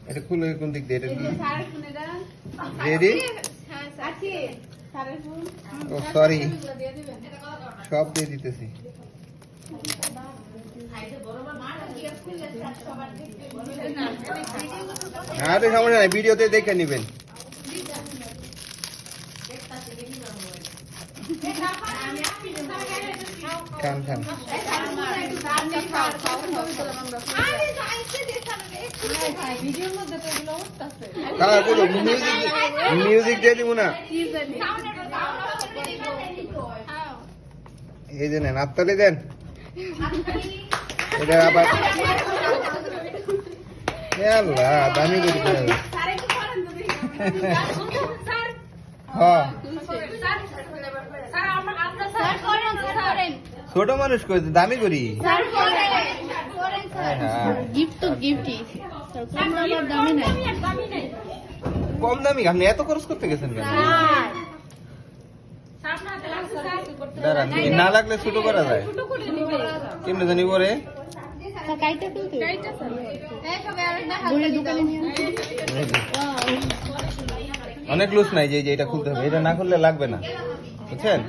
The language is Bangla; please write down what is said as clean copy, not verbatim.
এটা খুলে কোন দিক দিয়ে? এটা কি রেডি? ও সরি, সব দিয়ে দিতেছি। আরে সমস্যা নাই, ভিডিওতে দেখে নিবেন। খান খান। মিউজিক দিয়ে দিব না, এই যে নেন, হাততালি দেন। এটা আবার আল্লাহ দামি করে দিতে। হ্যাঁ ছোট মানুষ কই দামি করি। কম দামি আপনি এত খরচ করতে গেছেন কেন? দাঁড়ান, না লাগলে ছোট করা যায়। কেমনে জানি পরে অনেক লুজ নাই যে এটা খুলতে হবে, এটা না খুললে লাগবে না, বুঝছেন?